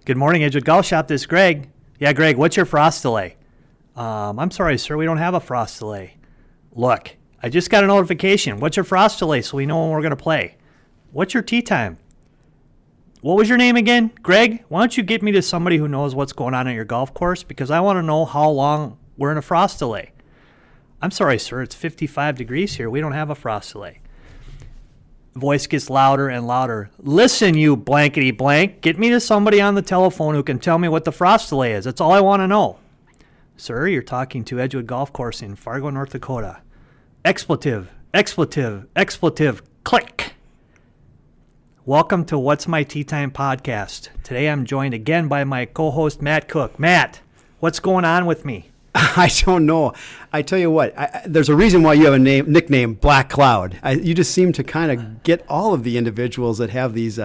Good morning, Edgewood Golf Shop. This is Greg. Yeah, Greg, what's your frost delay? I'm sorry, sir, we don't have a frost delay. Look, I just got a notification. What's your frost delay so we know when we're going to play? What's your tee time? What was your name again? Greg, why don't you get me to somebody who knows what's going on at your golf course because I want to know how long we're in a frost delay. I'm sorry, sir, it's 55 degrees here. We don't have a frost delay. Voice gets louder and louder. Listen, you blankety blank. Get me to somebody on the telephone who can tell me what the frost delay is. That's all I want to know. Sir, you're talking to Edgewood Golf Course in Fargo, North Dakota. Expletive, expletive, expletive, click. Welcome to What's My Tea Time podcast. Today I'm joined again by my co-host, Matt Cook. Matt, what's going on with me? I don't know. I tell you what, there's a reason why you have a nickname, Black Cloud. You just seem to kind of get all of the individuals that have these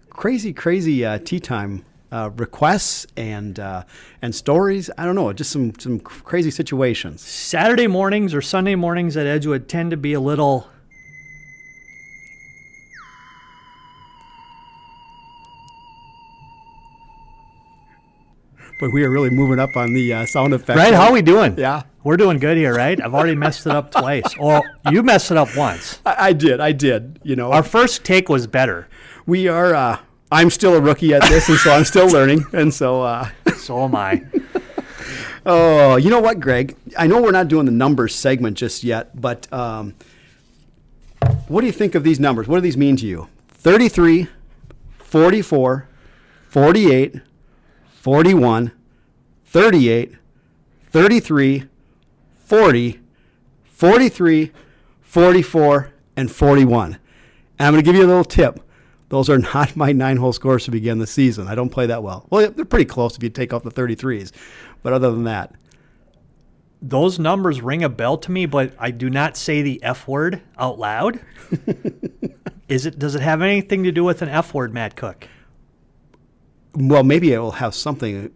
crazy tea time requests and stories. I don't know, just some crazy situations. Saturday mornings or Sunday mornings at Edgewood tend to be a little... But we are really moving up on the sound effects. Right, how are we doing? Yeah. We're doing good here, right? I've already messed it up twice. Or you messed it up once. I did. You know, our first take was better. We are, I'm still a rookie at this, and so I'm still learning. And so... So am I. Oh, you know what, Greg? I know we're not doing the numbers segment just yet, but what do you think of these numbers? What do these mean to you? 33, 44, 48, 41, 38, 33, 40, 43, 44, and 41. And I'm going to give you a little tip. Those are not my 9-hole scores to begin the season. I don't play that well. Well, they're pretty close if you take off the 33s. But other than that. Those numbers ring a bell to me, but I do not say the F word out loud. Does it have anything to do with an F word, Matt Cook? Well, maybe it will have something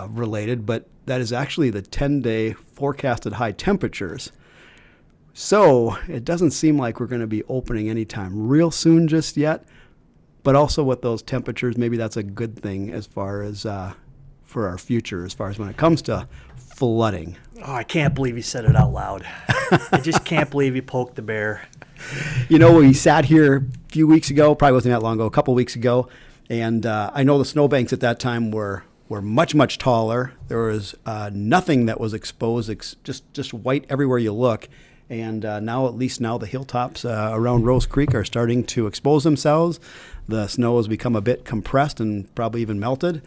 related, but that is actually the 10-day forecasted high temperatures. So it doesn't seem like we're going to be opening anytime real soon just yet. But also with those temperatures, maybe that's a good thing as far as for our future, as far as when it comes to flooding. Oh, I can't believe you said it out loud. I just can't believe you poked the bear. You know, we sat here a few weeks ago, probably wasn't that long ago, a couple weeks ago, and I know the snowbanks at that time were much taller. There was nothing that was exposed, just white everywhere you look. And now, at least now, the hilltops around Rose Creek are starting to expose themselves. The snow has become a bit compressed and probably even melted.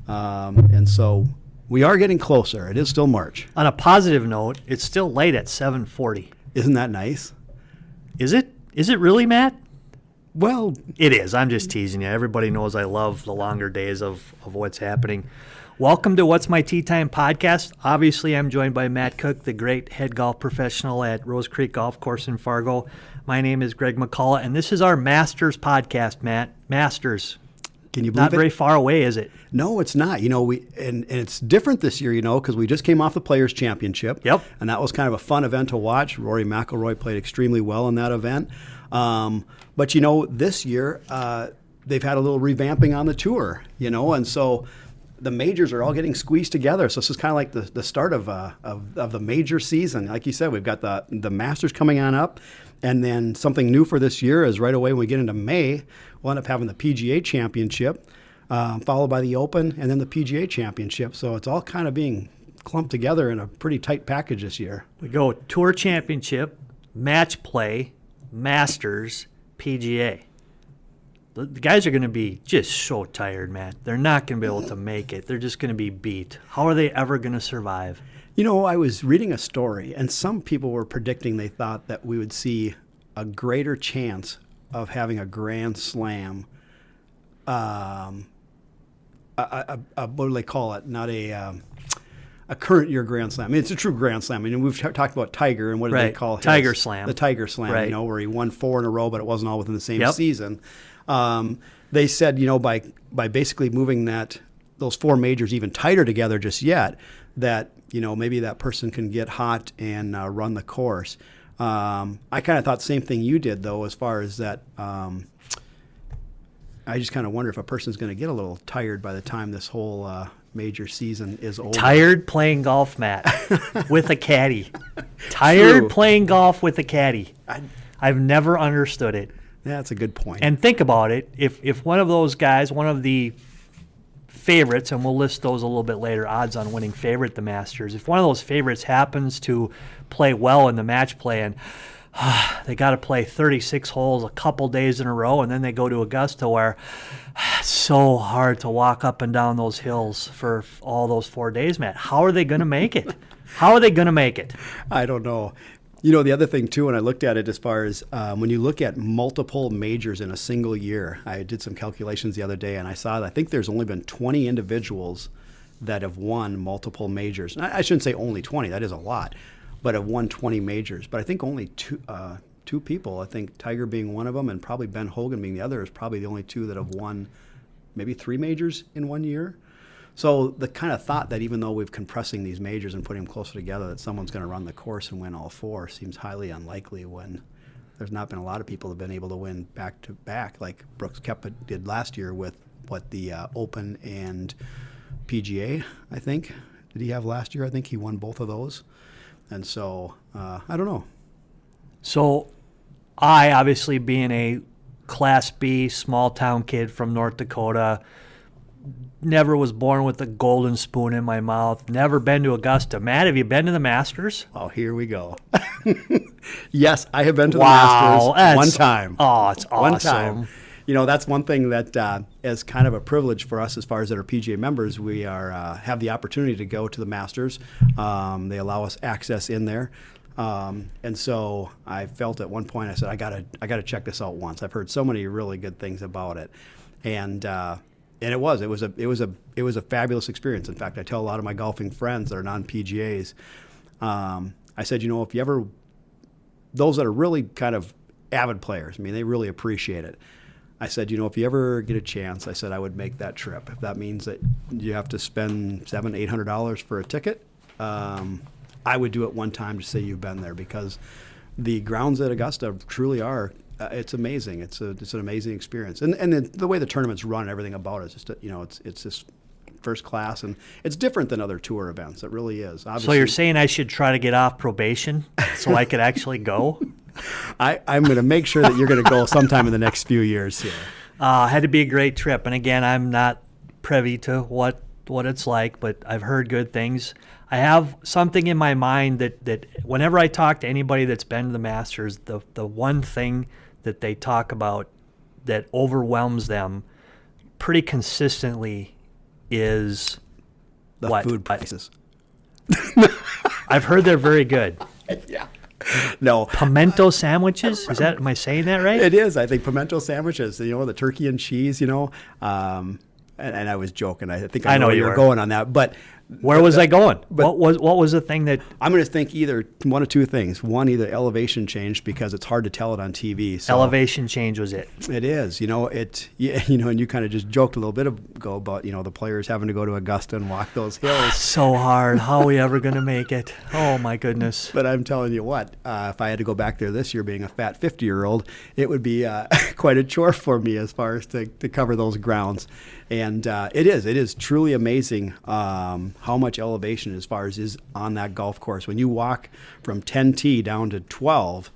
And so we are getting closer. It is still March. On a positive note, it's still late at 7:40. Isn't that nice? Is it? Is it really, Matt? Well, it is. I'm just teasing you. Everybody knows I love the longer days of what's happening. Welcome to What's My Tea Time podcast. Obviously, I'm joined by Matt Cook, the great head golf professional at Rose Creek Golf Course in Fargo. My name is Greg McCullough, and this is our Masters podcast, Matt. Masters. Can you believe Not very far away, is it? No, it's not. You know, and it's different this year, you know, because we just came off the Players' Championship. Yep. And that was kind of a fun event to watch. Rory McIlroy played extremely well in that event. But, you know, this year they've had a little revamping on the tour, you know, and so the majors are all getting squeezed together. So this is kind of like the start of the major season. Like you said, we've got the Masters coming on up. And then something new for this year is right away when we get into May, we'll end up having the PGA Championship, followed by the Open, and then the PGA Championship. So it's all kind of being clumped together in a pretty tight package this year. We go Tour Championship, Match Play, Masters, PGA. The guys are going to be just so tired, Matt. They're not going to be able to make it. They're just going to be beat. How are they ever going to survive? You know, I was reading a story, and some people were predicting they thought that we would see a greater chance of having a Grand Slam. What do they call it? Not a current year Grand Slam. I mean, it's a true Grand Slam. I mean, we've talked about Tiger, and what did they call his? Tiger Slam. The Tiger Slam, right. You know, where he won 4 in a row, but it wasn't all within the same Yep. season. They said, you know, by basically moving those 4 majors even tighter together just yet, that, you know, maybe that person can get hot and run the course. I kind of thought the same thing you did, though, as far as that. I just kind of wonder if a person's going to get a little tired by the time this whole major season is over. Tired playing golf, Matt, with a caddy. Tired True. playing golf with a caddy. I've never understood it. Yeah, that's a good point. And think about it. If one of those guys, one of the favorites, and we'll list those a little bit later, odds on winning favorite the Masters, if one of those favorites happens to play well in the match play and they got to play 36 holes a couple days in a row, and then they go to Augusta where it's so hard to walk up and down those hills for all those 4 days, Matt. How are they going to make it? How are they going to make it? I don't know. You know, the other thing, too, when I looked at it as far as when you look at multiple majors in a single year, I did some calculations the other day, and I saw that I think there's only been 20 individuals that have won multiple majors. And I shouldn't say only 20. That is a lot. But have won 20 majors. But I think only two people, I think Tiger being one of them and probably Ben Hogan being the other, is probably the only two that have won maybe 3 majors in 1 year. So the kind of thought that even though we've compressing these majors and putting them closer together, that someone's going to run the course and win all 4 seems highly unlikely when there's not been a lot of people that have been able to win back-to-back like Brooks Koepka did last year with the Open and PGA, I think. Did he have last year? I think he won both of those. And so, I don't know. So I, obviously being a Class B small-town kid from North Dakota, never was born with a golden spoon in my mouth, never been to Augusta. Matt, have you been to the Masters? Oh, here we go. Yes, I have been to the Wow, Masters one time. Oh, it's awesome. One time. You know, that's one thing that is kind of a privilege for us as far as that are PGA members. We are have the opportunity to go to the Masters. They allow us access in there. And so I felt at one point, I said, I gotta check this out once. I've heard so many really good things about it. And it was a fabulous experience. In fact, I tell a lot of my golfing friends that are non-PGAs, I said, you know, if you ever, those that are really kind of avid players, I mean, they really appreciate it. I said, you know, if you ever get a chance, I said I would make that trip. If that means that you have to spend $700-800 for a ticket, I would do it one time to say you've been there, because the grounds at Augusta truly are. It's amazing. It's an amazing experience, and the way the tournament's run and everything about it is just, you know, it's just first class, and it's different than other tour events. It really is. Obviously, So you're saying I should try to get off probation so I could actually go? I'm going to make sure that you're going to go sometime in the next few years here. Had to be a great trip, and again, I'm not privy to what it's like, but I've heard good things. I have something in my mind that whenever I talk to anybody that's been to the Masters, the one thing that they talk about that overwhelms them pretty consistently is The what? food prices. I've heard they're very good. Yeah. No. Pimento sandwiches? Am I saying that right? It is. I think pimento sandwiches, you know, the turkey and cheese, you know. And I was joking. I think I know you were going on that. But where was I going? What was the thing that I'm going to think either one of two things. One, either elevation changed because it's hard to tell it on TV. So elevation change was it? It is. You know, and you kind of just joked a little bit ago about, you know, the players having to go to Augusta and walk those hills. So hard. How are we ever going to make it? Oh, my goodness. But I'm telling you what, if I had to go back there this year being a fat 50-year-old, it would be quite a chore for me as far as to cover those grounds. And it is truly amazing how much elevation as far as is on that golf course. When you walk from 10T down to 12,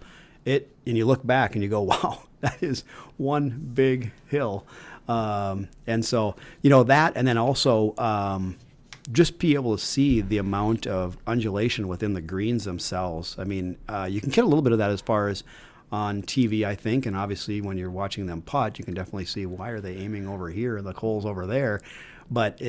and you look back and you go, wow, that is one big hill. And so, you know, that, and then also just be able to see the amount of undulation within the greens themselves. I mean, you can get a little bit of that as far as on TV, I think, and obviously when you're watching them putt, you can definitely see why are they aiming over here and the hole's over there. But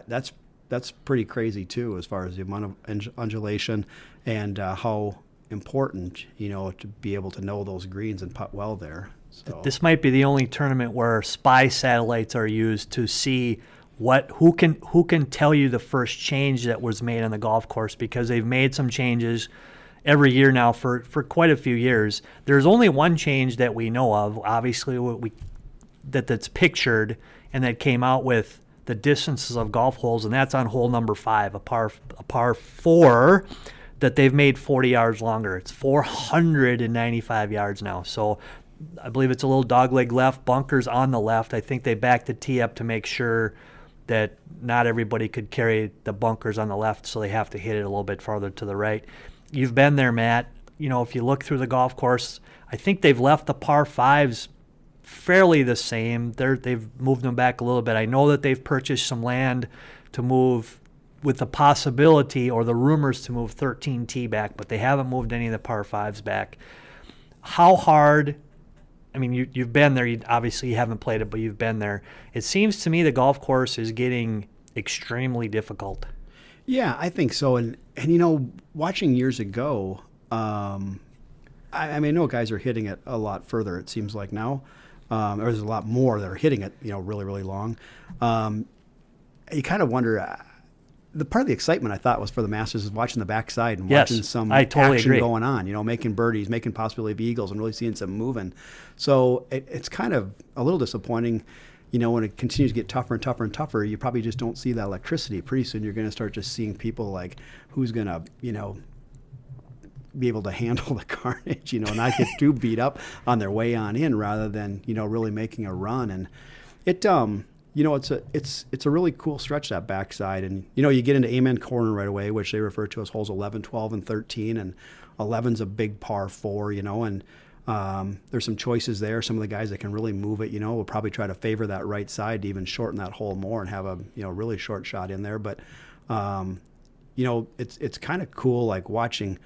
that's pretty crazy too, as far as the amount of undulation and how important, you know, to be able to know those greens and putt well there. So This might be the only tournament where spy satellites are used to see who can tell you the first change that was made on the golf course, because they've made some changes every year now for quite a few years. There's only one change that we know of, obviously, that's pictured and that came out with the distances of golf holes, and that's on hole number 5, a par 4 that they've made 40 yards longer. It's 495 yards now. So I believe it's a little dogleg left, bunkers on the left. I think they backed the tee up to make sure that not everybody could carry the bunkers on the left, so they have to hit it a little bit farther to the right. You've been there, Matt. You know, if you look through the golf course, I think they've left the par fives fairly the same. They've moved them back a little bit. I know that they've purchased some land to move with the possibility or the rumors to move 13T back, but they haven't moved any of the par fives back. How hard, I mean, you've been there. Obviously, you haven't played it, but you've been there. It seems to me the golf course is getting extremely difficult. Yeah, I think so. And you know, watching years ago, I mean, I know guys are hitting it a lot further, it seems like now. There's a lot more that are hitting it, you know, really, really long. You kind of wonder, the part of the excitement I thought was for the Masters is watching the backside and watching some I totally action agree. going on, you know, making birdies, making possibility of eagles, and really seeing some moving. So it's kind of a little disappointing, you know, when it continues to get tougher and tougher and tougher. You probably just don't see that electricity. Pretty soon you're going to start just seeing people like who's going to, you know, be able to handle the carnage, you know, not get too beat up on their way on in, rather than, you know, really making a run. And it, you know, it's a really cool stretch, that backside. And, you know, you get into Amen Corner right away, which they refer to as holes 11, 12, and 13. And 11's a big par 4, you know, and there's some choices there. Some of the guys that can really move it, you know, will probably try to favor that right side to even shorten that hole more and have a, you know, really short shot in there. But, you know, it's kind of cool, like watching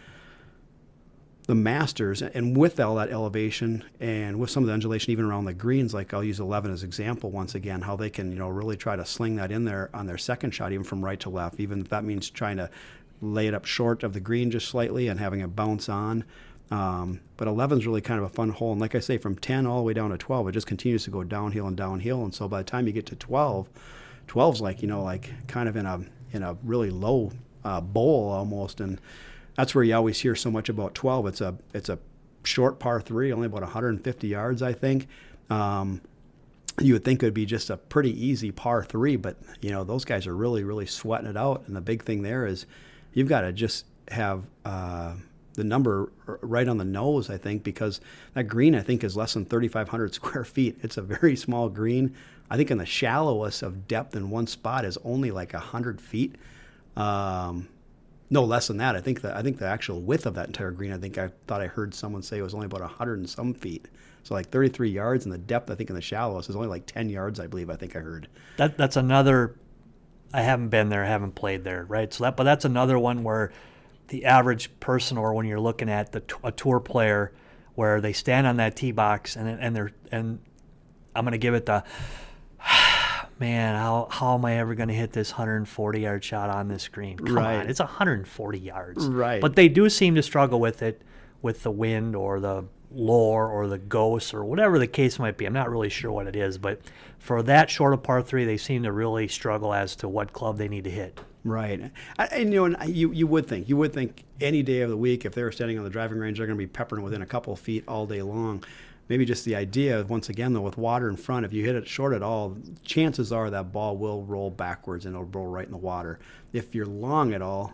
the Masters, and with all that elevation and with some of the undulation even around the greens, like I'll use 11 as example once again, how they can, you know, really try to sling that in there on their second shot, even from right to left, even if that means trying to lay it up short of the green just slightly and having it bounce on. But 11 is really kind of a fun hole. And like I say, from 10 all the way down to 12, it just continues to go downhill and downhill. And so by the time you get to 12, 12's like, you know, like kind of in a really low bowl almost. And that's where you always hear so much about 12. It's a short par 3, only about 150 yards, I think. You would think it would be just a pretty easy par 3, but, you know, those guys are really, really sweating it out. And the big thing there is you've got to just have the number right on the nose, I think, because that green, I think, is less than 3,500 square feet. It's a very small green. I think in the shallowest of depth in one spot is only like 100 feet. No, less than that. I think the actual width of that entire green, I thought I heard someone say it was only about 100 and some feet. So like 33 yards, and the depth, I think, in the shallowest is only like 10 yards, I believe. I think I heard. That's another. I haven't been there, I haven't played there, right? but that's another one where the average person, or when you're looking at a tour player, where they stand on that tee box and I'm going to give it the. Man, how am I ever going to hit this 140-yard shot on this green? Come on, it's 140 yards. Right. But they do seem to struggle with it, with the wind or the lore or the ghosts or whatever the case might be. I'm not really sure what it is, but for that short of par 3, they seem to really struggle as to what club they need to hit. Right. And you know, you would think any day of the week, if they were standing on the driving range, they're going to be peppering within a couple of feet all day long. Maybe just the idea of, once again, though, with water in front, if you hit it short at all, chances are that ball will roll backwards and it'll roll right in the water. If you're long at all,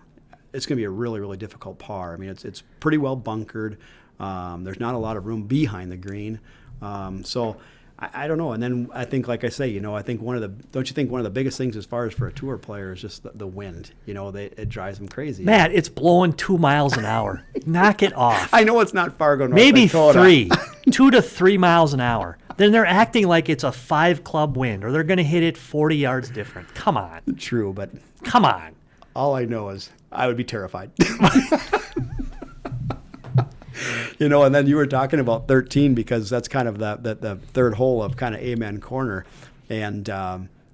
it's going to be a really, really difficult par. I mean, it's pretty well bunkered. There's not a lot of room behind the green. So I don't know. And then I think, like I say, you know, I think don't you think one of the biggest things as far as for a tour player is just the wind? You know, it drives them crazy. Matt, it's blowing 2 miles an hour. Knock it off. I know it's not Fargo, North Maybe Dakota. 3, 2 to 3 miles an hour. Then they're acting like it's a 5-club wind, or they're going to hit it 40 yards different. Come on. True, but Come on. all I know is I would be terrified. You know, and then you were talking about 13, because that's kind of the third hole of kind of Amen Corner. And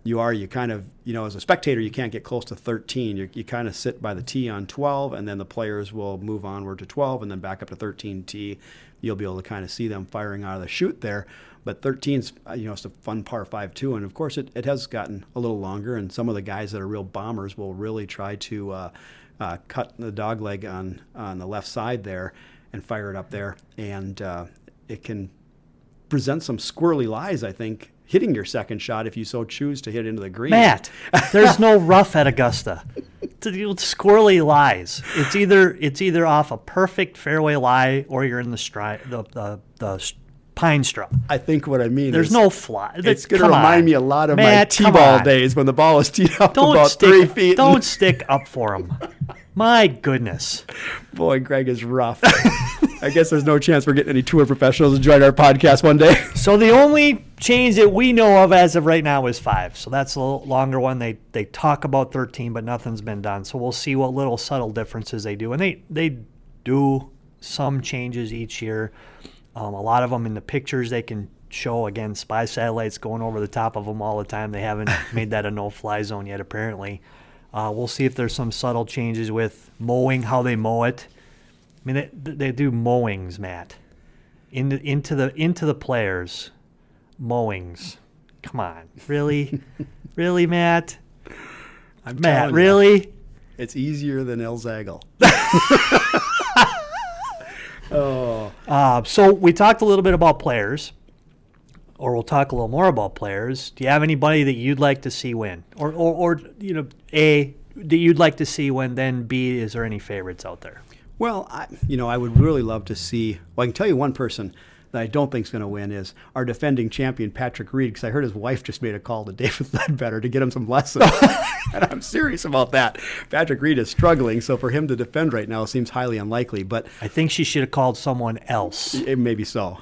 you kind of, you know, as a spectator, you can't get close to 13. You kind of sit by the tee on 12, and then the players will move onward to 12 and then back up to 13 tee. You'll be able to kind of see them firing out of the chute there. But 13's, you know, it's a fun par 5 too. And of course, it has gotten a little longer, and some of the guys that are real bombers will really try to cut the dog leg on the left side there and fire it up there. And it can present some squirrely lies, I think, hitting your second shot if you so choose to hit into the green. Matt, there's no rough at Augusta. It's squirrely lies. It's either off a perfect fairway lie, or you're in the pine straw. I think what I mean There's is no fly. it's going to remind me a lot of my T-ball days when the ball was teed up about 3 feet. Don't stick up for him. My goodness. Boy, Greg is rough. I guess there's no chance we're getting any tour professionals to join our podcast one day. So the only change that we know of as of right now is 5. So that's a little longer one. They talk about 13, but nothing's been done. So we'll see what little subtle differences they do. And they do some changes each year. A lot of them in the pictures they can show, again, spy satellites going over the top of them all the time. They haven't made that a no-fly zone yet, apparently. We'll see if there's some subtle changes with mowing, how they mow it. I mean, they do mowings, Matt, into the players. Mowings. Come on, really, really, Matt? Matt, really? It's easier than El Zagal. Oh. So we talked a little bit about players, or we'll talk a little more about players. Do you have anybody that you'd like to see win, or A, that you'd like to see win? Then B, is there any favorites out there? Well, I would really love to see. Well, I can tell you one person that I don't think is going to win is our defending champion, Patrick Reed, because I heard his wife just made a call to David Ledbetter to get him some lessons. And I'm serious about that. Patrick Reed is struggling, so for him to defend right now seems highly unlikely. But I think she should have called someone else. Maybe so.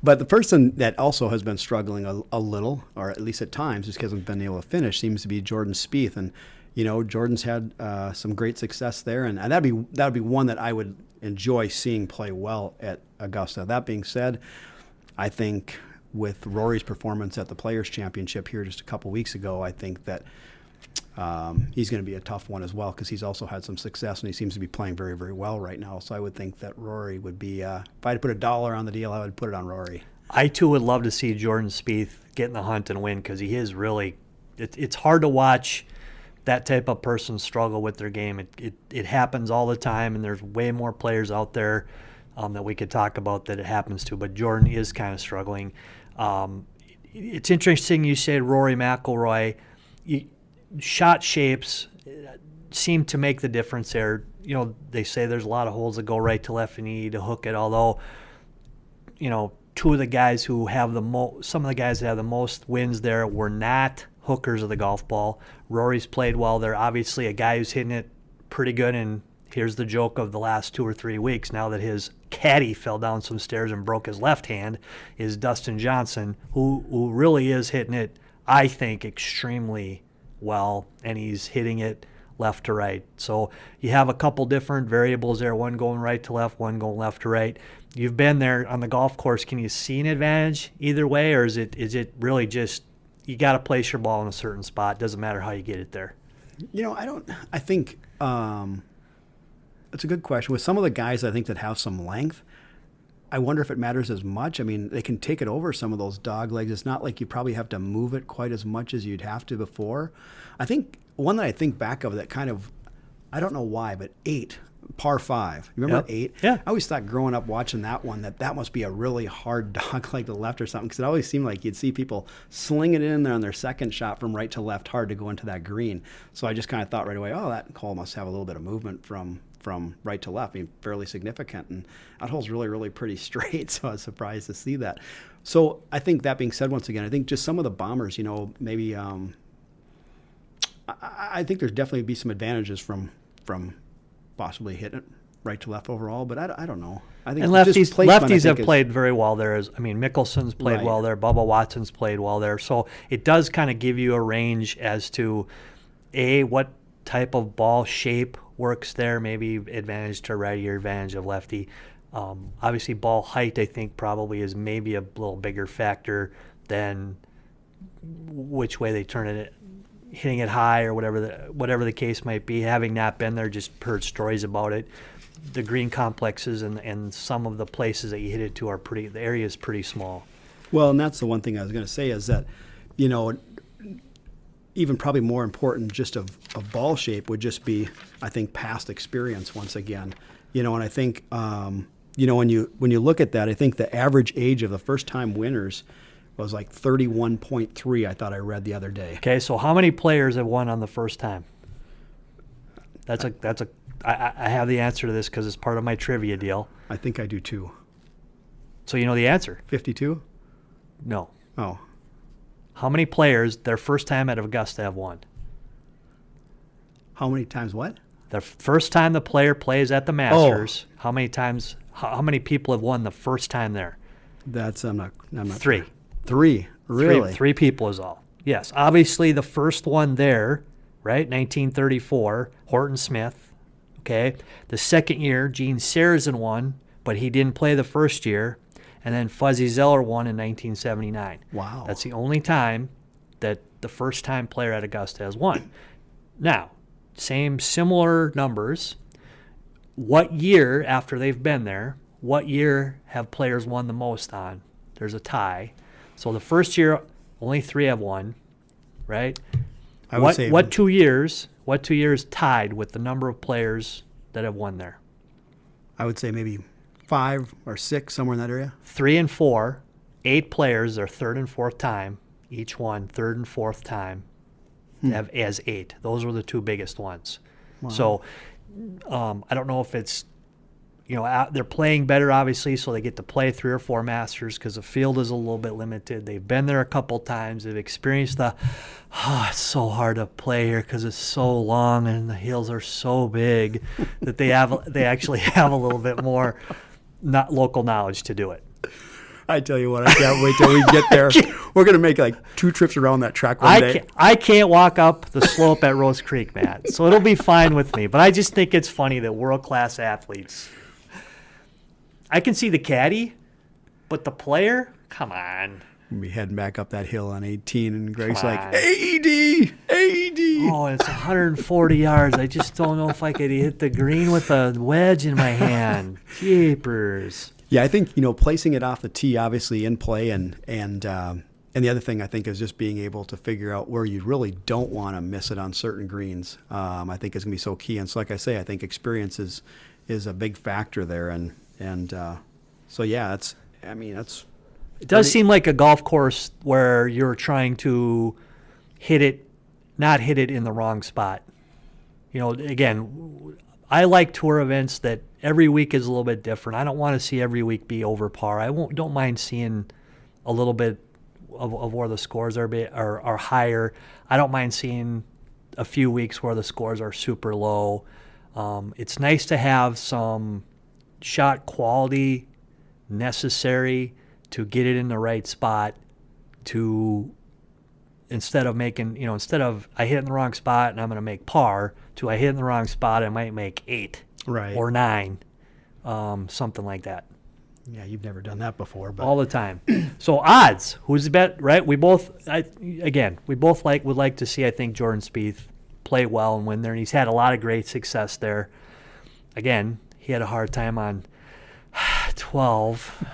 But the person that also has been struggling a little, or at least at times, just hasn't been able to finish, seems to be Jordan Spieth. And Jordan's had some great success there, and that would be one that I would enjoy seeing play well at Augusta. That being said, I think with Rory's performance at the Players' Championship here just a couple weeks ago, I think that he's going to be a tough one as well, because he's also had some success and he seems to be playing very, very well right now. So I would think that Rory would be, if I had to put $1 on the deal, I would put it on Rory. I too would love to see Jordan Spieth get in the hunt and win, because he is really. It's hard to watch that type of person struggle with their game. It happens all the time, and there's way more players out there that we could talk about that it happens to, but Jordan is kind of struggling. It's interesting you said Rory McIlroy. Shot shapes seem to make the difference there. They say there's a lot of holes that go right to left and you need to hook it, although, two of the guys who have some of the guys that have the most wins there were not hookers of the golf ball. Rory's played well there. Obviously, a guy who's hitting it pretty good, and here's the joke of the last 2 or 3 weeks, now that his caddy fell down some stairs and broke his left hand, is Dustin Johnson, who really is hitting it, I think, extremely well, and he's hitting it left to right. So you have a couple different variables there, one going right to left, one going left to right. You've been there on the golf course. Can you see an advantage either way, or is it really just you got to place your ball in a certain spot? Doesn't matter how you get it there. I think it's a good question. With some of the guys I think that have some length, I wonder if it matters as much. I mean, they can take it over some of those dog legs. It's not like you probably have to move it quite as much as you'd have to before. I think one that I think back of that kind of, I don't know why, but 8, par 5. You remember 8? Yeah. I always thought growing up watching that one that must be a really hard dog like the left or something, because it always seemed like you'd see people slinging it in there on their second shot from right to left hard to go into that green. So I just kind of thought right away, oh, that hole must have a little bit of movement from right to left, fairly significant. And that hole's really, really pretty straight, so I was surprised to see that. So I think that being said, once again, I think just some of the bombers, maybe I think there's definitely be some advantages from possibly hitting it right to left overall, but I don't know. I think and lefties have played very well there. Mickelson's played well there. Bubba Watson's played well there. So it does kind of give you a range as to, what type of ball shape works there, maybe advantage to righty or advantage of lefty. Obviously, ball height, I think, probably is maybe a little bigger factor than which way they turn it, hitting it high or whatever the case might be. Having not been there, just heard stories about it. The green complexes and some of the places that you hit it to the area is pretty small. Well, and that's the one thing I was going to say is that, even probably more important just of ball shape would just be, I think, past experience once again. And I think, when you look at that, I think the average age of the first-time winners was like 31.3, I thought I read the other day. Okay, so how many players have won on the first time? I have the answer to this because it's part of my trivia deal. I think I do too. So you know the answer. 52? No. Oh. How many players their first time at Augusta have won? How many times what? The first time the player plays at the Masters, how many times? How many people have won the first time there? That's I'm not 3. sure. 3. Really? Three people is all. Yes. Obviously, the first one there, right? 1934, Horton Smith. Okay. The second year, Gene Sarazen won, but he didn't play the first year. And then Fuzzy Zeller won in 1979. Wow. That's the only time that the first time player at Augusta has won. Now, similar numbers. What year after they've been there, what year have players won the most on? There's a tie. So the first year, only 3 have won, right? I would say what 2 years tied with the number of players that have won there? I would say maybe 5 or 6, somewhere in that area. 3 and 4, 8 players, their third and fourth time, each one third and fourth time, have as 8. Those were the 2 biggest ones. Wow. So I don't know if it's, they're playing better, obviously, so they get to play 3 or 4 Masters because the field is a little bit limited. They've been there a couple times. They've experienced it's so hard to play here because it's so long and the hills are so big that they actually have a little bit more not local knowledge to do it. I tell you what, I can't wait till we get there. We're going to make like 2 trips around that track one day. I can't walk up the slope at Rose Creek, Matt, so it'll be fine with me. But I just think it's funny that world-class athletes. I can see the caddy, but the player, come on. We'll be heading back up that hill on 18, and Greg's Come like, on. AD. Oh, it's 140 yards. I just don't know if I could hit the green with a wedge in my hand. Jeepers. Yeah, I think, placing it off the tee, obviously in play, and the other thing I think is just being able to figure out where you really don't want to miss it on certain greens. I think is going to be so key. And so, like I say, I think experience is a big factor there. And so, yeah, It does seem like a golf course where you're trying to not hit it in the wrong spot. Again, I like tour events that every week is a little bit different. I don't want to see every week be over par. Don't mind seeing a little bit of where the scores are higher. I don't mind seeing a few weeks where the scores are super low. It's nice to have some shot quality necessary to get it in the right spot instead of I hit in the wrong spot and I'm going to make par, to I hit in the wrong spot, I might make 8 or 9, something like that. Yeah, you've never done that before. But All the time. So odds, who's the bet, right? We both would like to see, I think, Jordan Spieth play well and win there, and he's had a lot of great success there. Again, he had a hard time on 12.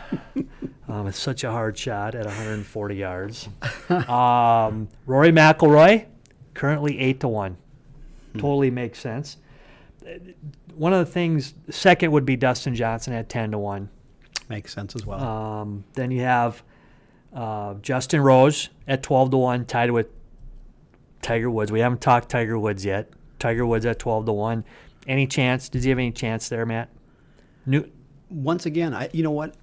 It's such a hard shot at 140 yards. Rory McIlroy, currently 8-1. Totally makes sense. One of the things, second would be Dustin Johnson at 10-1. makes sense as well. Then you have Justin Rose at 12-1, tied with Tiger Woods. We haven't talked Tiger Woods yet. Tiger Woods at 12-1. Any chance? Did you have any chance there, Matt? Once again, you know what?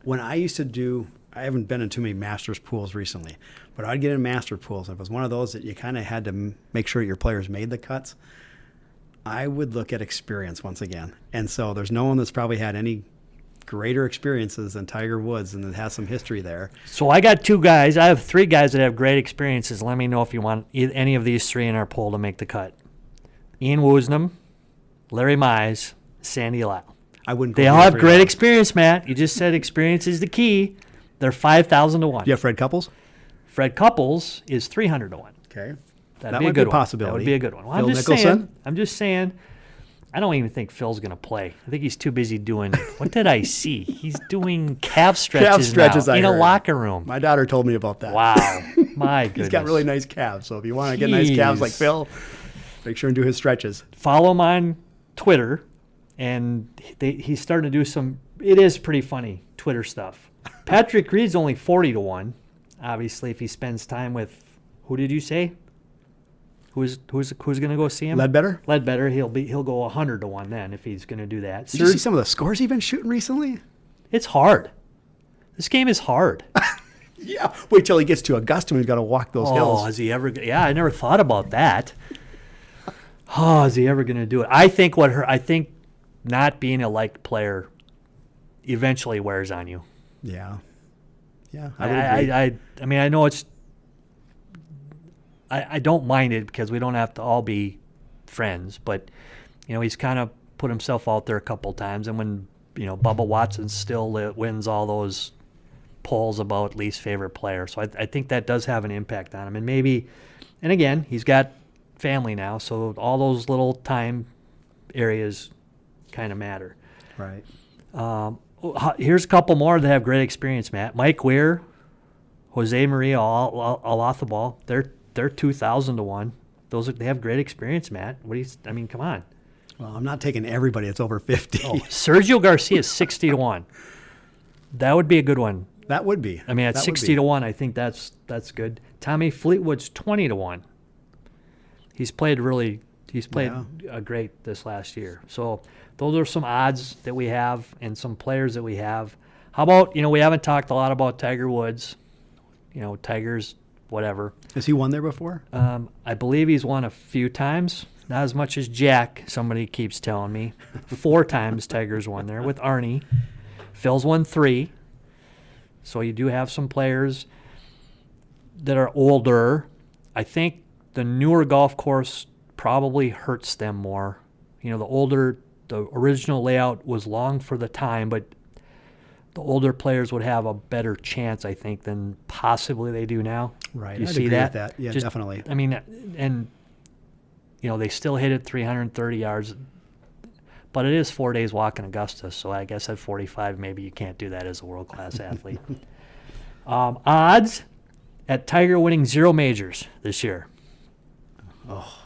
When I used to do, I haven't been in too many Masters pools recently, but I'd get in Master pools. It was one of those that you kind of had to make sure your players made the cuts. I would look at experience once again. And so there's no one that's probably had any greater experiences than Tiger Woods and that has some history there. So I got 2 guys. I have 3 guys that have great experiences. Let me know if you want any of these 3 in our poll to make the cut. Ian Woosnam, Larry Mize, Sandy Lyle. I wouldn't. Go They all here have for great you. experience, Matt. You just said experience is the key. They're 5,000-1. Do you have Fred Couples? Fred Couples is 300-1. Okay. That'd That be a might good be a one. possibility. That would be a good one. Well, Phil I'm just saying. I don't even think Phil's going to play. I think he's too busy doing. What did I see? He's doing calf stretches now in a locker room. My daughter told me about that. Wow, my goodness. He's got really nice calves. So if you want to get nice calves like Phil, make sure and do his stretches. Follow him on Twitter, and he's starting to do some. It is pretty funny Twitter stuff. Patrick Reed's only 40-1. Obviously, if he spends time with, who did you say? Who's going to go see him? Ledbetter? Ledbetter. He'll go 100-1 then if he's going to do that. Did you see some of the scores he's been shooting recently? It's hard. This game is hard. Yeah. Wait till he gets to Augusta when he's got to walk those Oh, hills. is he ever? Yeah, I never thought about that. Oh, is he ever going to do it? I think not being a liked player eventually wears on you. Yeah. Yeah. I would agree. I mean, I know it's. I don't mind it because we don't have to all be friends, but he's kind of put himself out there a couple times, and when Bubba Watson still wins all those polls about least favorite player, so I think that does have an impact on him, and again, he's got family now, so all those little time areas kind of matter. Right. Here's a couple more that have great experience, Matt. Mike Weir, Jose Maria Olazabal, they're 2,000 to 1. They have great experience, Matt. Come on. Well, I'm not taking everybody that's over 50. Oh, Sergio Garcia is 60 to 1. That would be a good one. That would be. I mean, at 60 to 1, I think that's good. Tommy Fleetwood's 20 to 1. He's played great this last year. So those are some odds that we have and some players that we have. How about, we haven't talked a lot about Tiger Woods. Tiger's whatever. Has he won there before? I believe he's won a few times. Not as much as Jack, somebody keeps telling me. 4 times Tiger's won there with Arnie. Phil's won 3. So you do have some players that are older. I think the newer golf course probably hurts them more. The original layout was long for the time, but the older players would have a better chance, I think, than possibly they do now. Right. You I'd see agree that? with that. Yeah, definitely. I mean, and they still hit it 330 yards, but it is 4 days walking Augusta, so I guess at 45, maybe you can't do that as a world-class athlete. Odds at Tiger winning 0 majors this year. Oh,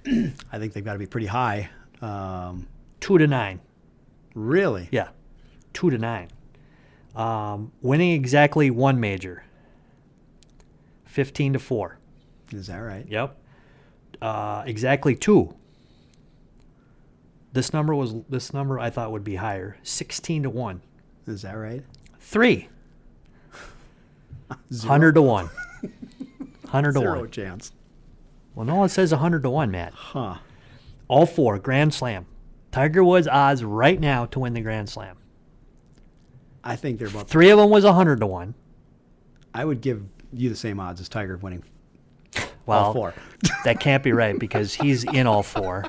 I think they've got to be pretty high. 2 to 9. Really? Yeah, 2 to 9. Winning exactly 1 major. 15 to 4. Is that right? Yep. Exactly 2. This number I thought would be higher. 16 to 1. Is that right? 3. 100 to 1. 100 to 1. Zero chance. Well, no, it says 100 to 1, Matt. Huh. All 4, Grand Slam. Tiger Woods odds right now to win the Grand Slam. I think they're about. 3 of them was 100 to 1. I would give you the same odds as Tiger winning Well, all 4. That can't be right because he's in all 4.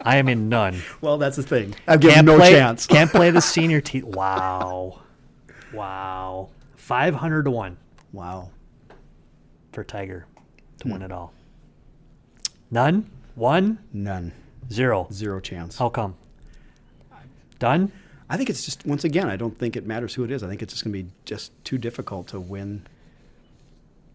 I am in none. Well, that's the thing. I've given no chance. Can't play the senior team. Wow. 500 to 1 Wow. for Tiger to win it all. None? 1? None. 0. Zero chance. How come? Done? I think it's just, once again, I don't think it matters who it is. I think it's just going to be just too difficult to win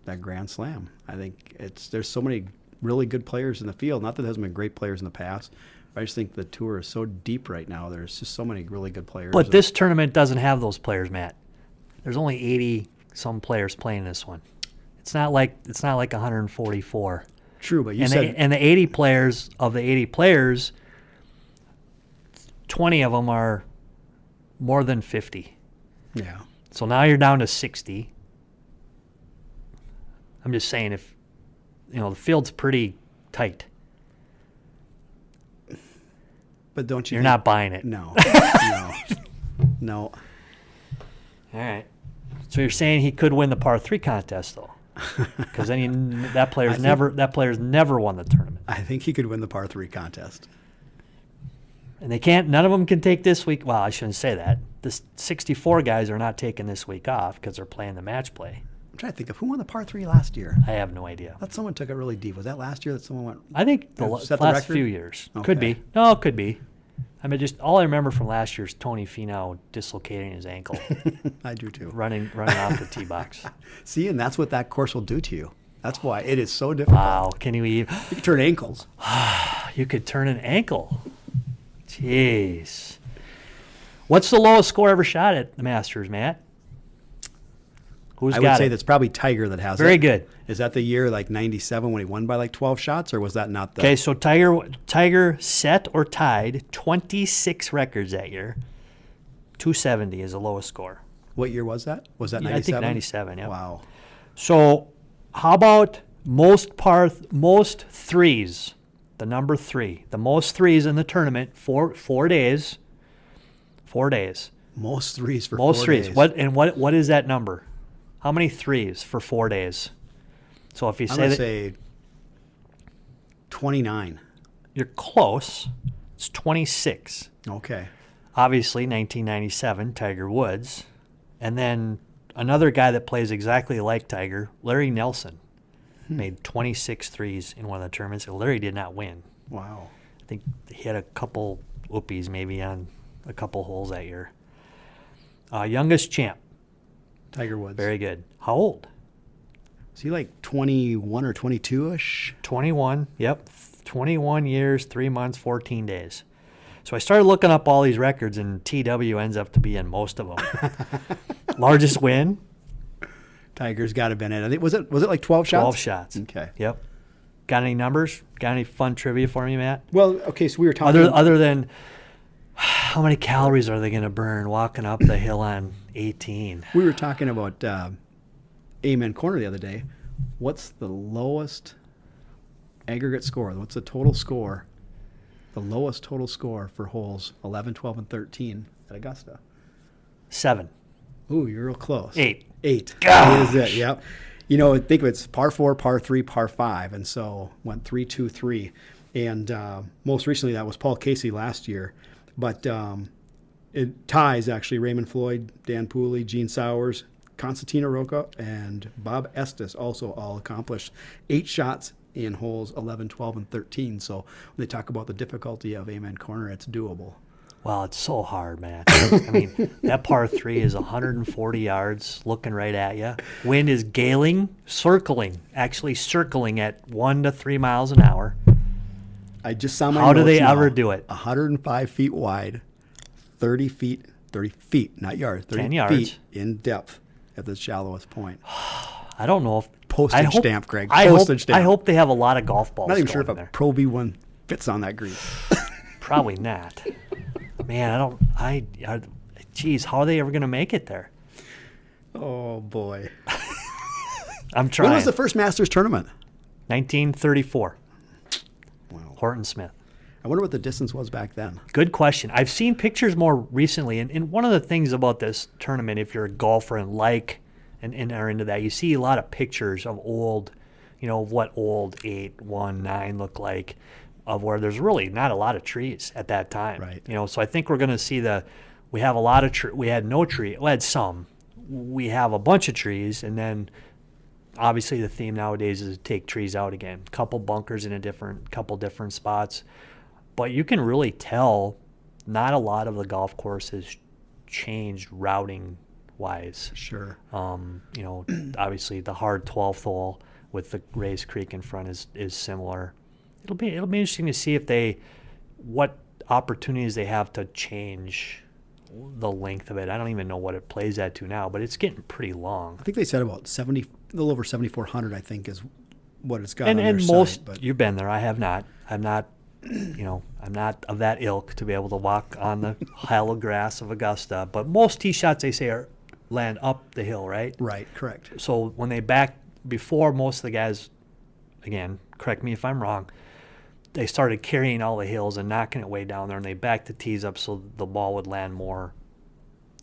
that Grand Slam. I think there's so many really good players in the field. Not that there hasn't been great players in the past. But I just think the tour is so deep right now. There's just so many really good players. But this tournament doesn't have those players, Matt. There's only 80-some players playing this one. It's not like 144. True, but you And said the 80 players, of the 80 players, 20 of them are more than 50. yeah. So now you're down to 60. I'm just saying, if the field's pretty tight. But don't you? You're think, not buying it. No. No. All right. So you're saying he could win the par 3 contest though, because then that player's never won the tournament, I think he could win the par 3 contest. and they can't. None of them can take this week. Well, I shouldn't say that. The 64 guys are not taking this week off because they're playing the match play. I'm trying to think of who won the par 3 last year. I have no idea. I thought someone took it really deep. Was that last year that someone went? I think the Set the last record? few years. Okay. Could be. No, it could be. I mean, just all I remember from last year is Tony Finau dislocating his ankle, I do too. running off the tee box. See, and that's what that course will do to you. That's why it is so difficult. Wow, can you even? You can turn ankles. You could turn an ankle. Jeez. What's the lowest score ever shot at the Masters, Matt? Who's I would got say it? that's probably Tiger that has it. Very good. Is that the year like 97 when he won by like 12 shots, or was that not the? Okay, so Tiger set or tied 26 records that year. 270 is the lowest score. What year was that? Was that Yeah, 97? I think 97, yeah. Wow. So how about most threes? The number 3. The most threes in the tournament, 4 days. 4 days. Most threes for Most 4 threes. days. What is that number? How many threes for 4 days? So if you I'm say going to that say 29. you're close, it's 26. Okay. Obviously, 1997, Tiger Woods. And then another guy that plays exactly like Tiger, Larry Nelson, made 26 threes in one of the tournaments. And Larry did not win. Wow. I think he had a couple whoopies maybe on a couple holes that year. Youngest champ, Tiger Woods. very good. How old? Is he like 21 or 22-ish? 21. Yep. 21 years, 3 months, 14 days. So I started looking up all these records, and TW ends up to be in most of them. Largest win, Tiger's got to have been in. I think was it like 12 shots? 12 shots. Okay. Yep. Got any numbers? Got any fun trivia for me, Matt? Well, okay, so we were talking Other than how many calories are they going to burn walking up the hill on 18? we were talking about Amen Corner the other day. What's the lowest aggregate score? What's the total score? The lowest total score for holes 11, 12, and 13 at Augusta. 7. Ooh, you're real close. 8. 8. Gosh. That is it. Yep. You know, think of it's par 4, par 3, par 5, and so went 3, 2, 3. And most recently that was Paul Casey last year. But it ties actually Raymond Floyd, Dan Pooley, Gene Sowers, Constantino Rocca, and Bob Estes also all accomplished 8 shots in holes 11, 12, and 13. So when they talk about the difficulty of Amen Corner, it's doable. Wow, it's so hard, man. I mean, that par 3 is 140 yards looking right at you. Wind is galing, actually circling at 1 to 3 miles an hour. I just saw my How do notes they now. ever do it? 105 feet wide, 30 feet, not yards, 30 10 yards. feet in depth at the shallowest point. I don't know if Postage stamp, Greg. I Postage hope, stamp. I hope they have a lot of golf balls. I'm not even sure if going a there. Pro V1 fits on that green. Probably not. Man, geez, how are they ever going to make it there? Oh, boy. I'm trying. When was the first Masters tournament? 1934. Wow. Horton Smith. I wonder what the distance was back then. Good question. I've seen pictures more recently, and one of the things about this tournament, if you're a golfer and are into that, you see a lot of pictures of old, of what old 8, 1, 9 look like, of where there's really not a lot of trees at that time. Right. So I think we're going to see we have a lot of we had no tree. We had some. We have a bunch of trees, and then obviously the theme nowadays is to take trees out again. Couple bunkers in couple different spots. But you can really tell not a lot of the golf course has changed routing wise. Sure. Obviously the hard 12th hole with the raised creek in front is similar. It'll be interesting to see what opportunities they have to change the length of it. I don't even know what it plays at to now, but it's getting pretty long. I think they said about a little over 7,400, I think, is what it's got And on their most, site. But you've been there. I have not. I'm not of that ilk to be able to walk on the hollow grass of Augusta. But most tee shots, they say, land up the hill, right? Right, correct. So when before most of the guys, again, correct me if I'm wrong, they started carrying all the hills and knocking it way down there, and they backed the tees up so the ball would land more,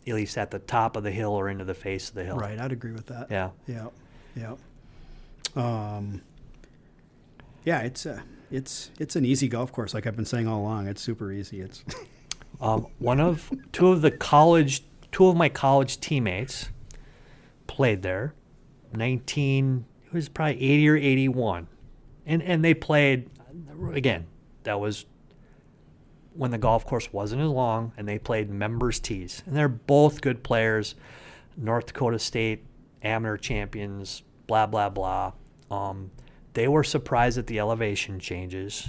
at least at the top of the hill or into the face of the hill. Right, I'd agree with that. Yeah. Yeah. Yeah, it's an easy golf course, like I've been saying all along. It's super easy. It's two of my college teammates played there. It was probably 80 or 81, and they played again. That was when the golf course wasn't as long, and they played members tees, and they're both good players. North Dakota State amateur champions. Blah blah blah. They were surprised at the elevation changes,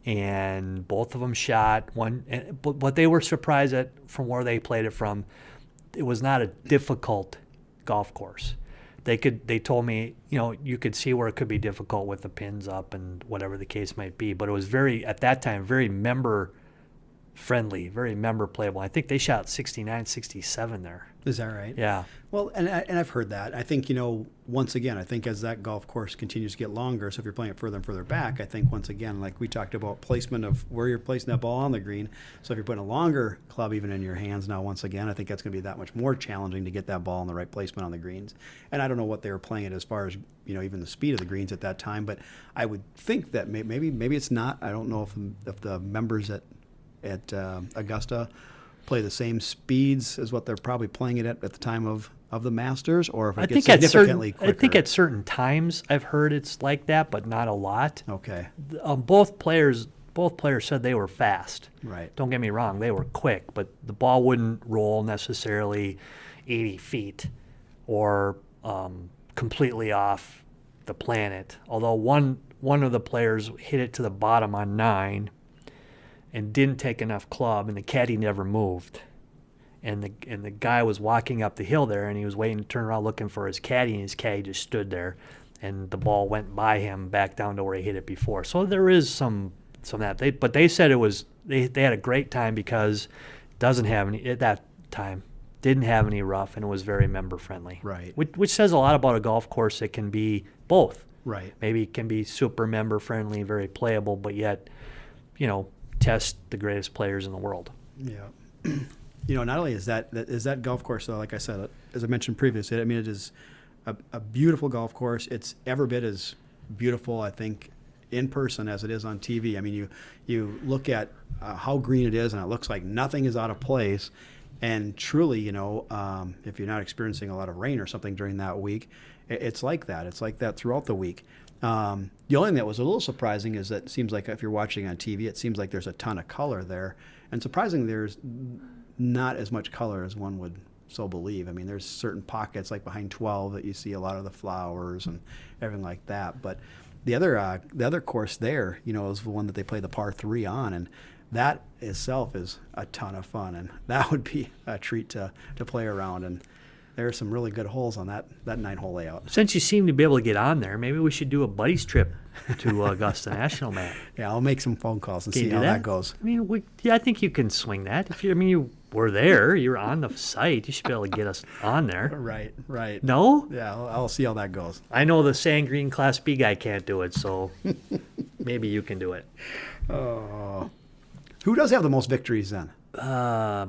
and both of them shot one. But they were surprised at from where they played it from. It was not a difficult golf course. They told me, you could see where it could be difficult with the pins up and whatever the case might be. But it was at that time, very member friendly, very member playable. I think they shot 69, 67 there. Is that right? Yeah. Well, and I've heard that. I think, once again, I think as that golf course continues to get longer, so if you're playing it further and further back, I think once again, like we talked about placement of where you're placing that ball on the green. So if you're putting a longer club even in your hands now, once again, I think that's going to be that much more challenging to get that ball in the right placement on the greens. And I don't know what they were playing it as far as, even the speed of the greens at that time, but I would think that maybe it's not. I don't know if the members at Augusta play the same speeds as what they're probably playing it at the time of the Masters, or if it gets significantly quicker. I think at certain times I've heard it's like that, but not a lot. Okay. Both players said they were fast. Right. Don't get me wrong, they were quick, but the ball wouldn't roll necessarily 80 feet or completely off the planet. Although one of the players hit it to the bottom on 9 and didn't take enough club, and the caddy never moved. And the guy was walking up the hill there, and he was waiting to turn around looking for his caddy, and his caddy just stood there, and the ball went by him back down to where he hit it before. So there is some that. But they said it was they had a great time because it doesn't have any at that time didn't have any rough, and it was very member friendly. Right. Which says a lot about a golf course. It can be both. Right. Maybe it can be super member friendly, very playable, but yet, test the greatest players in the world. Yeah. Not only is that golf course, though, like I said, as I mentioned previously, it is a beautiful golf course. It's every bit as beautiful, I think, in person as it is on TV. I mean, you look at how green it is, and it looks like nothing is out of place. And truly, if you're not experiencing a lot of rain or something during that week, it's like that. It's like that throughout the week. The only thing that was a little surprising is that it seems like if you're watching on TV, it seems like there's a ton of color there. And surprisingly, there's not as much color as one would so believe. I mean, there's certain pockets like behind 12 that you see a lot of the flowers and everything like that. But the other course there, is the one that they play the par 3 on, and that itself is a ton of fun, and that would be a treat to play around. And there are some really good holes on that 9-hole layout. Since you seem to be able to get on there, maybe we should do a buddies trip to Augusta National, Matt. Yeah, I'll make some phone calls and Can see you how do that goes. I mean, I think you can swing that. You were there, you were on the site. You should be able to get us on there. Right. No? Yeah, I'll see how that goes. I know the Sand Green Class B guy can't do it, so maybe you can do it. Who does have the most victories then? At